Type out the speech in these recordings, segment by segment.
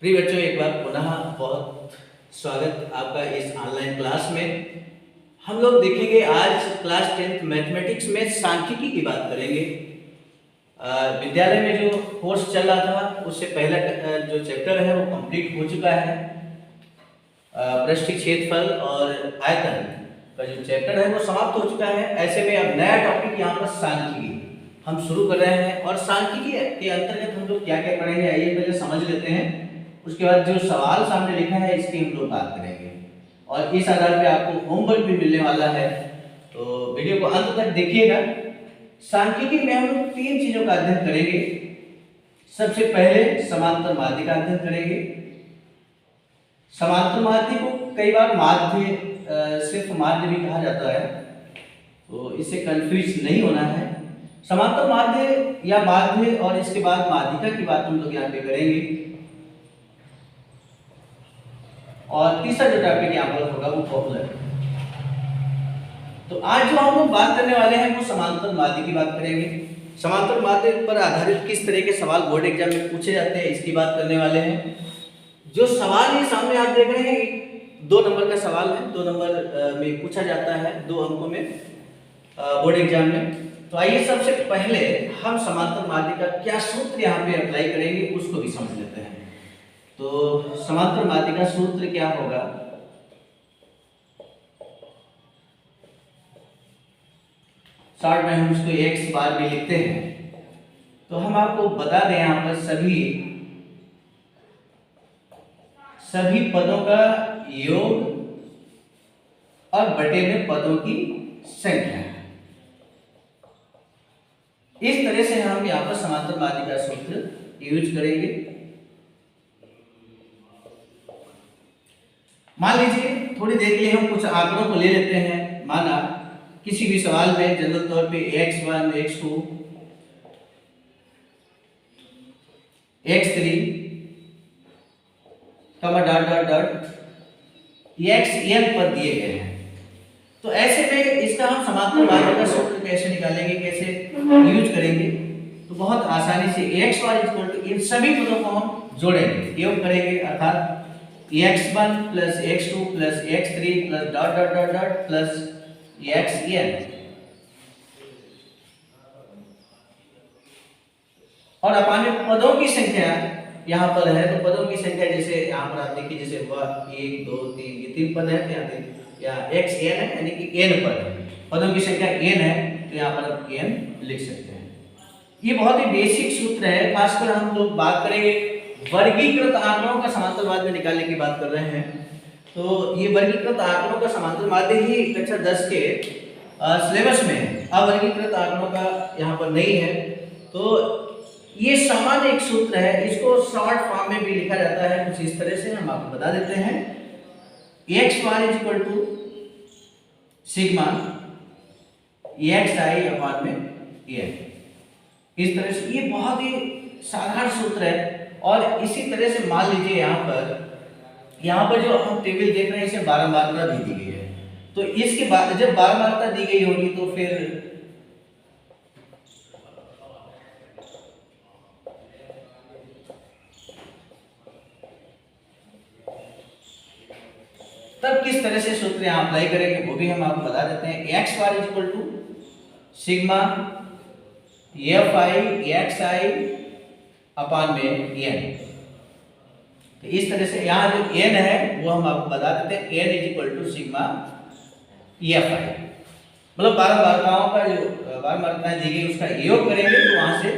प्रिय बच्चों, एक बार पुनः बहुत स्वागत आपका इस ऑनलाइन क्लास में। हम लोग देखेंगे आज क्लास 10th मैथमेटिक्स में सांख्यिकी की बात करेंगे। विद्यालय में जो कोर्स चल रहा था उससे पहला जो चैप्टर है वो कंप्लीट हो चुका है। पृष्ठीय क्षेत्रफल और आयतन का जो चैप्टर है वो समाप्त हो चुका है। ऐसे में अब नया टॉपिक यहाँ पर सांख्यिकी हम शुरू कर रहे हैं। और सांख्यिकी के अंतर्गत हम लोग क्या क्या पढ़ेंगे, आइए पहले समझ लेते हैं। उसके बाद जो सवाल सामने लिखा है इसकी हम लोग बात करेंगे और इस आधार पे आपको होमवर्क भी मिलने वाला है, तो वीडियो को अंत तक देखिएगा। सांख्यिकी में हम लोग तीन चीजों का अध्ययन करेंगे। सबसे पहले समांतर माध्य का अध्ययन करेंगे। समांतर माध्य को कई बार माध्य सिर्फ माध्य भी कहा जाता है, तो इससे कंफ्यूज नहीं होना है। समांतर माध्य या माध्य और इसके बाद माध्यिका की बात हम लोग यहाँ पे करेंगे। और तीसरा जो टॉपिक यहाँ पर होगा वो पॉपुलर। तो आज जो हम लोग बात करने वाले हैं वो समांतर माध्य की बात करेंगे। समांतर माध्य पर आधारित किस तरह के सवाल बोर्ड एग्जाम में पूछे जाते हैं इसकी बात करने वाले हैं। जो सवाल ये सामने आप देख रहे हैं 2 नंबर का सवाल है, 2 नंबर में पूछा जाता है 2 अंकों में बोर्ड एग्जाम में। तो आइए सबसे पहले हम समांतर माध्य का क्या सूत्र यहाँ पे अप्लाई करेंगे उसको भी समझ लेते हैं। तो समांतर माध्य का सूत्र क्या होगा, शॉर्ट में हम उसको x बार में लिखते हैं। तो हम आपको बता दें यहाँ पर सभी पदों का योग और बटे में पदों की संख्या है। इस तरह से हम यहाँ पर समांतर माध्य का सूत्र यूज करेंगे। मान लीजिए थोड़ी देर के लिए हम कुछ आंकड़ों को ले लेते हैं। माना किसी भी सवाल में जनरल तौर पे x1, x2, x3 कमा डॉट डॉट डॉट xn पर दिए गए हैं। तो ऐसे में इसका हम समांतर माध्य का सूत्र कैसे निकालेंगे, कैसे यूज करेंगे, तो बहुत आसानी से x1 इन सभी पदों को हम जोड़ेंगे, योग करेंगे। अर्थात x1 plus x2 plus x3 plus dot dot dot dot plus xn। और अपाने पदों की संख्या यहाँ पर है, तो पदों की संख्या जैसे यहाँ पर आप देखिए, जैसे 1 2 3 ये 3 पद है, तो यहाँ xn है, यानी कि n पद है। पदों की संख्या n है, तो यहाँ पर आप n लिख सकते हैं। ये बहुत ही बेसिक सूत्र है। खासकर हम लोग बात करेंगे वर्गीकृत आंकड़ों का समांतर माध्य निकालने की बात कर रहे हैं। तो ये वर्गीकृत आंकड़ों का समांतर माध्य ही कक्षा 10 के सिलेबस में है, अवर्गीकृत आंकड़ों का यहाँ पर नहीं है। तो ये सामान्य एक सूत्र है, इसको शॉर्ट फॉर्म में भी लिखा जाता है कुछ इस तरह से। हम आपको बता देते हैं x1 equal to sigma xi upon में n। इस तरह से ये बहुत ही साधारण सूत्र है। और इसी तरह से मान लीजिए यहाँ पर जो हम टेबल देख रहे हैं इसे बारंबारता दी गई है। तो इसके बाद जब बारंबारता दी गई होगी तो फिर तब किस तरह से सूत्र यहाँ अप्लाई करेंगे वो भी हम आपको बता देते हैं। x bar equal to sigma f i xi upon में n। तो इस तरह से यहाँ जो n है वो हम आपको बता देते हैं n is equal to sigma f i। मतलब बारंबारताओं का जो बारंबारताएं दी गई उसका योग करेंगे तो वहां से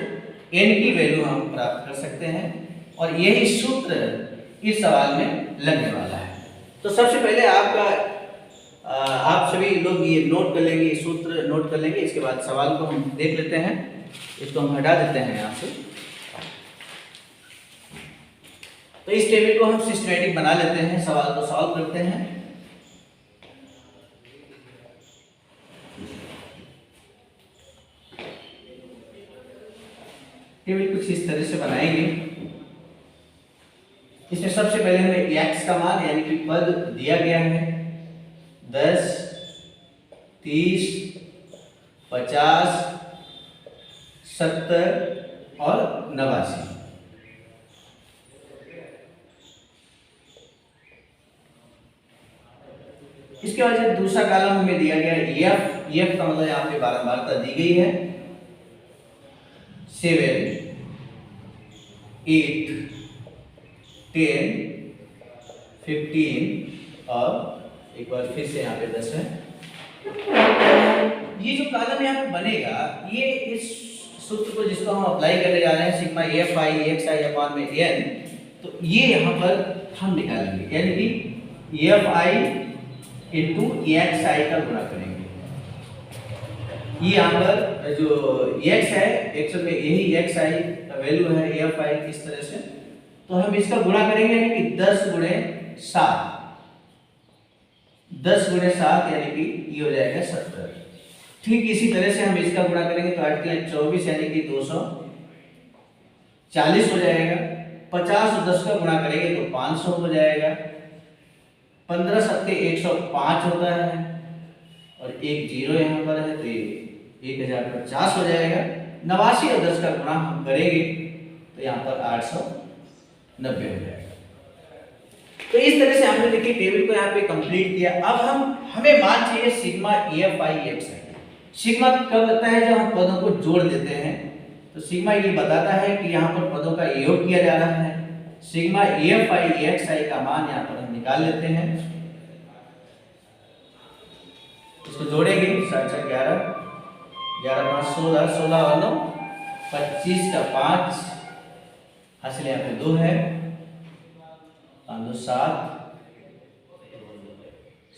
n की वैल्यू हम प्राप्त कर सकते हैं। और यही सूत्र इस सवाल में लगने वाला है। तो सबसे पहले आप सभी लोग ये नोट कर लेंगे, सूत्र नोट कर लेंगे। इसके बाद सवाल को हम देख लेते हैं। इसको हम हटा देते हैं यहाँ से। तो इस टेबल को हम सिस्टमैटिक बना लेते हैं, सवाल को सॉल्व करते हैं। टेबल कुछ इस तरह से बनाएंगे। इसमें सबसे पहले हमें x का मान यानी कि पद दिया गया है 10, 30, 50, 70 और 89। इसके बाद जो दूसरा कॉलम हमें दिया गया है एफ का मतलब यहाँ पे बारंबारता दी गई है 7 8 10 15 और एक बार फिर से यहाँ पे 10 है। ये जो कॉलम यहाँ पे बनेगा ये इस सूत्र को जिसको हम अप्लाई करने जा रहे हैं sigma F I X I upon में एन, तो ये यहाँ पर हम निकालेंगे यानी कि F I into x I का गुणा करेंगे। ये यहाँ पर जो एक्स है एक्चुअल में यही एक्स आई का वैल्यू है एफ आई इस तरह से, तो हम इसका गुणा करेंगे यानी कि 10 गुणे 7 10 गुणे 7 यानी कि ये हो जाएगा 70। ठीक इसी तरह से हम इसका गुणा करेंगे तो 8 के 24 यानी कि 240 हो जाएगा। 50 और 10 का गुणा करेंगे तो 500 हो जाएगा। 15 सत्ते 105 होता है और एक जीरो यहाँ पर है तो ये 1050 हो जाएगा। 89 और 10 का गुणा हम करेंगे तो यहाँ पर 890 हो जाएगा। तो इस तरह से हमने देखिए टेबल को यहाँ पे कंप्लीट किया। अब हमें मान चाहिए sigma F I X I. Sigma कब लगता है जब हम पदों को जोड़ देते हैं, तो सिग्मा ये बताता है कि यहाँ पर पदों का योग किया जा रहा है। Sigma F I X I का मान यहाँ पर हम निकाल लेते हैं। इसको जोड़ेंगे 7 11 11 5 16 16 और 9 25 का 5 हासिल यहाँ पे 2 है 5 2 7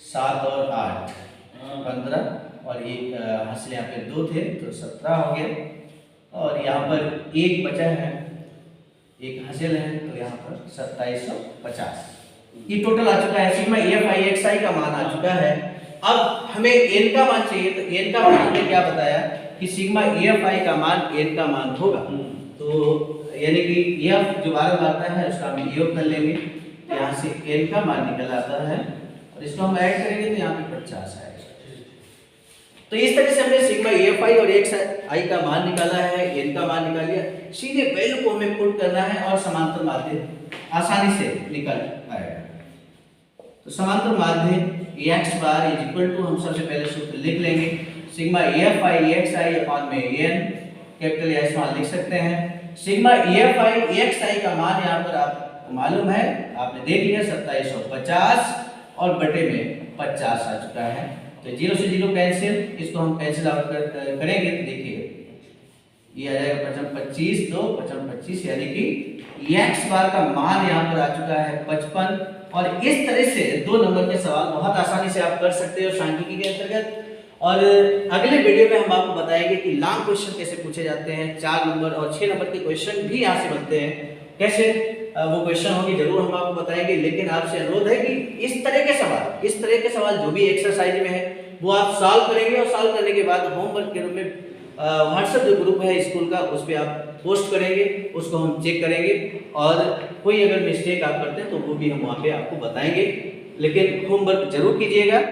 7 और 8 15 और एक हासिल यहाँ पे 2 थे तो 17 हो गया और यहाँ पर एक बचा है एक हासिल है तो यहाँ पर 2750 ये टोटल आ चुका है। Sigma F I X I का मान आ चुका है। अब हमें एन का मान चाहिए तो एन का मान हमने क्या बताया कि सिग्मा एफ आई का मान एन का मान होगा, तो यानी कि एफ जो बारंबारता है उसका हम योग कर लेंगे तो यहाँ से एन का मान निकल आता है और इसको हम ऐड करेंगे तो यहाँ पे 50 आएगा। तो इस तरह से हमने सिग्मा एफ आई और एक्स आई का मान निकाला है, एन का मान निकाल लिया। सीधे वैल्यू को हमें पुट करना है और समांतर माध्य आसानी से निकल आएगा। तो समांतर माध्य X bar is equal to हम सबसे पहले सूत्र लिख लेंगे sigma F I X I upon में एन कैपिटल या स्मॉल लिख सकते हैं। Sigma F I X I का मान यहाँ पर आपको मालूम है, आपने देख लिया 2750 और बटे में 50 आ चुका है। तो 0 से 0 कैंसिल, इसको हम कैंसिल आउट करेंगे तो देखिए ये आ जाएगा 25 2 25 यानी कि एक्स बार का मान यहाँ पर आ चुका है 55। और इस तरह से 2 नंबर के सवाल बहुत आसानी से आप कर सकते हो सांख्यिकी के अंतर्गत। और अगले वीडियो में हम आपको बताएंगे कि लॉन्ग क्वेश्चन कैसे पूछे जाते हैं, 4 नंबर और 6 नंबर के क्वेश्चन भी यहाँ से बनते हैं, कैसे वो क्वेश्चन होंगे जरूर हम आपको बताएंगे। लेकिन आपसे अनुरोध है कि इस तरह के सवाल जो भी एक्सरसाइज में है वो आप सॉल्व करेंगे और सॉल्व करने के बाद होमवर्क के रूप में व्हाट्सएप जो ग्रुप है स्कूल का उस पर आप पोस्ट करेंगे, उसको हम चेक करेंगे और कोई अगर मिस्टेक आप करते हैं तो वो भी हम वहाँ पे आपको बताएंगे। लेकिन होमवर्क जरूर कीजिएगा।